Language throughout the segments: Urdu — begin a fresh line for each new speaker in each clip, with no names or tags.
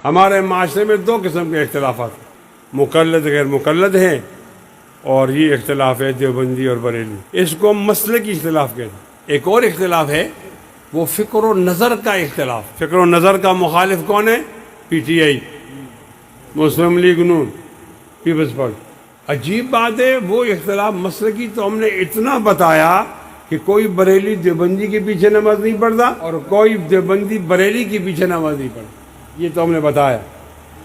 ہمارے معاشرے میں دو قسم کے اختلافات ہیں، مقلد غیر مقلد ہیں، اور یہ اختلاف ہے دیوبندی اور بریلی، اس کو ہم مسلکی اختلاف کہتے ہیں۔ ایک اور اختلاف ہے وہ فکر و نظر کا اختلاف۔ فکر و نظر کا مخالف کون ہے؟ P T I, Muslim League نون، پیپلز پارٹی۔ عجیب بات ہے، وہ اختلاف مسلکی تو ہم نے اتنا بتایا کہ کوئی بریلی دیوبندی کے پیچھے نماز نہیں پڑھتا اور کوئی دیوبندی بریلی کے پیچھے نماز نہیں پڑھتا، یہ تو ہم نے بتایا۔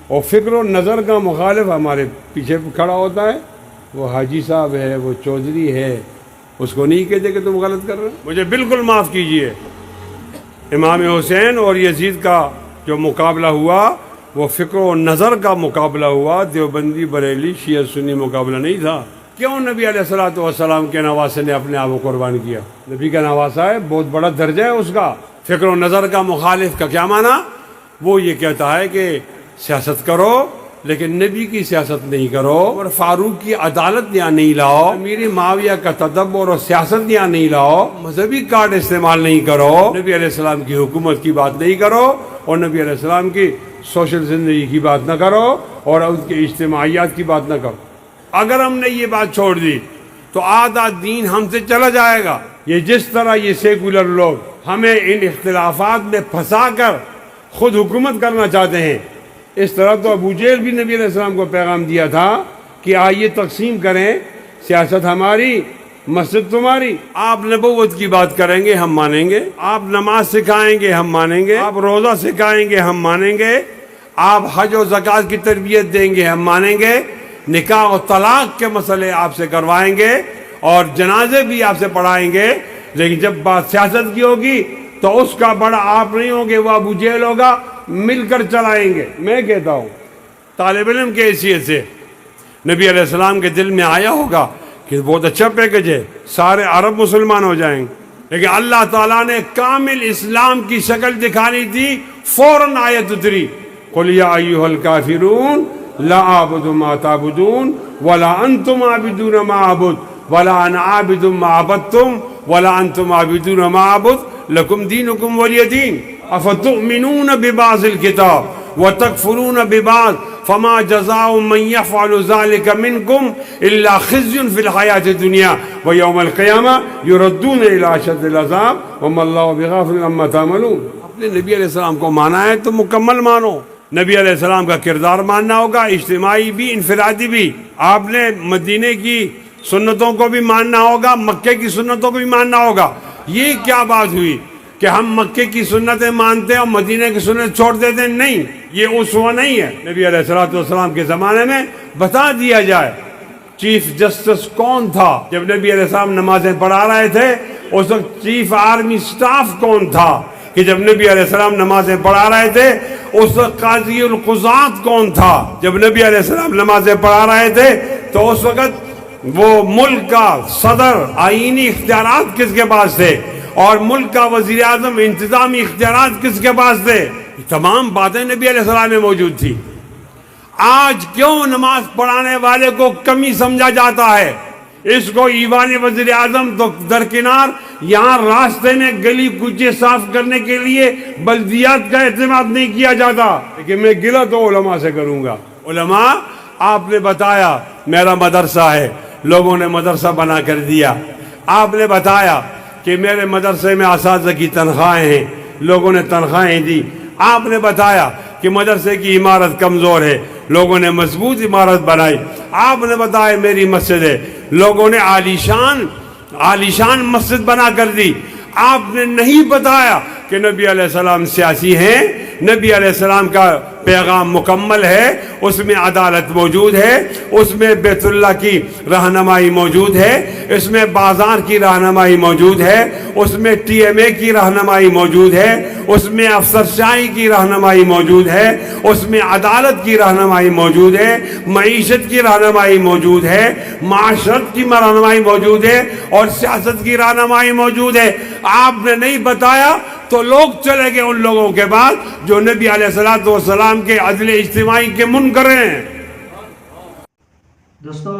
اور فکر و نظر کا مخالف ہمارے پیچھے کھڑا ہوتا ہے، وہ حاجی صاحب ہے، وہ چودھری ہے، اس کو نہیں کہتے کہ تم غلط کر رہے ہو۔ مجھے بالکل معاف کیجئے، امام حسین اور یزید کا جو مقابلہ ہوا وہ فکر و نظر کا مقابلہ ہوا، دیوبندی بریلی شیعہ سنی مقابلہ نہیں تھا۔ کیوں نبی علیہ الصلوۃ والسلام کے نواسے نے اپنے آپ کو قربان کیا؟ نبی کا نواسہ ہے، بہت بڑا درجہ ہے اس کا۔ فکر و نظر کا مخالف کا کیا معنی؟ وہ یہ کہتا ہے کہ سیاست کرو لیکن نبی کی سیاست نہیں کرو، اور فاروق کی عدالت یہاں نہیں لاؤ، امیر معاویہ کا تدبر اور سیاست یہاں نہیں لاؤ، مذہبی کارڈ استعمال نہیں کرو، نبی علیہ السلام کی حکومت کی بات نہیں کرو، اور نبی علیہ السلام کی سوشل زندگی کی بات نہ کرو، اور ان کی اجتماعیات کی بات نہ کرو۔ اگر ہم نے یہ بات چھوڑ دی تو آدھا دین ہم سے چلا جائے گا۔ یہ جس طرح یہ سیکولر لوگ ہمیں ان اختلافات میں پھنسا کر خود حکومت کرنا چاہتے ہیں، اس طرح تو ابو جہل بھی نبی علیہ السلام کو پیغام دیا تھا کہ آئیے تقسیم کریں، سیاست ہماری، مسجد تمہاری۔ آپ نبوت کی بات کریں گے ہم مانیں گے، آپ نماز سکھائیں گے ہم مانیں گے، آپ روزہ سکھائیں گے ہم مانیں گے، آپ حج و زکوٰۃ کی تربیت دیں گے ہم مانیں گے، نکاح و طلاق کے مسئلے آپ سے کروائیں گے، اور جنازے بھی آپ سے پڑھائیں گے، لیکن جب بات سیاست کی ہوگی تو اس کا بڑا آپ نہیں ہوگے، وہ ابو جہل ہوگا، مل کر چلائیں گے۔ میں کہتا ہوں طالب علم کے حیثیت سے نبی علیہ السلام کے دل میں آیا ہوگا کہ بہت اچھا پیکج ہے، سارے عرب مسلمان ہو جائیں گے، لیکن اللہ تعالیٰ نے کامل اسلام کی شکل دکھانی تھی، فوراً آیت اتری، قُلْ يَا أَيُّهَا الْكَافِرُونَ لَا أَعْبُدُ مَا تَعْبُدُونَ وَلَا أَنْتُمْ عَابِدُونَ مَا أَعْبُدُ وَلَا أَنَا عَابِدٌ مَا عَبَدتُّمْ وَلَا أَنْتُمْ عَابِدُونَ مَا أَعْبُدُ لَكُمْ دِينُكُمْ وَلِيَ دِينِ أَفَتُؤْمِنُونَ بِبَعْضِ الْكِتَابِ وَتَكْفُرُونَ بِبَعْضٍ فَمَا جَزَاءُ مَنْ يَفْعَلُ ذَلِكَ مِنْكُمْ إِلَّا خِزْيٌ فِي الْحَيَاةِ الدُّنْيَا وَيَوْمَ الْقِيَامَةِ يُرَدُّونَ إِلَىٰ أَشَدِّ الْعَذَابِ وَمَا اللَّهُ بِغَافِلٍ عَمَّا تَعْمَلُونَ۔ اپنے نبی علیہ السلام کو مانا ہے تو مکمل مانو، نبی علیہ السلام کا کردار ماننا ہوگا، اجتماعی بھی انفرادی بھی۔ آپ نے مدینے کی سنتوں کو بھی ماننا ہوگا، مکے کی سنتوں کو بھی ماننا ہوگا۔ یہ کیا بات ہوئی کہ ہم مکے کی سنتیں مانتے ہیں اور مدینے کی سنت چھوڑ دیتے ہیں؟ نہیں، یہ اسوہ نہیں ہے۔ نبی علیہ السلام کے زمانے میں بتا دیا جائے چیف جسٹس کون تھا، جب نبی علیہ السلام نمازیں پڑھا رہے تھے اس وقت چیف آرمی سٹاف کون تھا، کہ جب نبی علیہ السلام نمازیں پڑھا رہے تھے اس وقت قاضی القضات کون تھا، جب نبی علیہ السلام نمازیں پڑھا رہے تھے تو اس وقت وہ ملک کا صدر، آئینی اختیارات کس کے پاس تھے، اور ملک کا وزیر اعظم، انتظامی اختیارات کس کے پاس تھے۔ یہ تمام باتیں نبی علیہ السلام میں موجود تھی۔ آج کیوں نماز پڑھانے والے کو کمی سمجھا جاتا ہے؟ اس کو ایوان وزیر اعظم تو درکنار، یہاں راستے میں گلی کوچے صاف کرنے کے لیے بلدیات کا اعتماد نہیں کیا جاتا۔ لیکن میں گلہ تو علماء سے کروں گا۔ علماء، آپ نے بتایا میرا مدرسہ ہے، لوگوں نے مدرسہ بنا کر دیا۔ آپ نے بتایا کہ میرے مدرسے میں اساتذہ کی تنخواہیں ہیں، لوگوں نے تنخواہیں دی۔ آپ نے بتایا کہ مدرسے کی عمارت کمزور ہے، لوگوں نے مضبوط عمارت بنائی۔ آپ نے بتایا میری مسجد ہے، لوگوں نے عالیشان مسجد بنا کر دی۔ آپ نے نہیں بتایا کہ نبی علیہ السلام سیاسی ہیں، نبی علیہ السلام کا پیغام مکمل ہے، اس میں عدالت موجود ہے، اس میں بیت اللہ کی رہنمائی موجود ہے، اس میں بازار کی رہنمائی موجود ہے، اس میں ٹی ایم اے کی رہنمائی موجود ہے، اس میں افسرشاہی کی رہنمائی موجود ہے، اس میں عدالت کی رہنمائی موجود ہے، معیشت کی رہنمائی موجود ہے، معاشرت کی رہنمائی موجود ہے، اور سیاست کی رہنمائی موجود ہے۔ آپ نے نہیں بتایا تو لوگ چلے گئے ان لوگوں کے بعد جو نبی علیہ السلام کے عدل اجتماعی کے منکر ہیں۔
دوستو،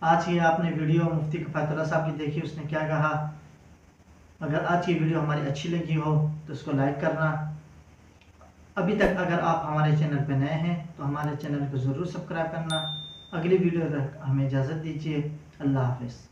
آج یہ آپ نے ویڈیو مفتی کفایت اللہ صاحب کی دیکھی، اس نے کیا کہا۔ اگر آج کی ویڈیو ہماری اچھی لگی ہو تو اس کو لائک کرنا، ابھی تک اگر آپ ہمارے چینل پہ نئے ہیں تو ہمارے چینل کو ضرور سبسکرائب کرنا. اگلی ویڈیو تک ہمیں اجازت دیجیے. اللہ حافظ.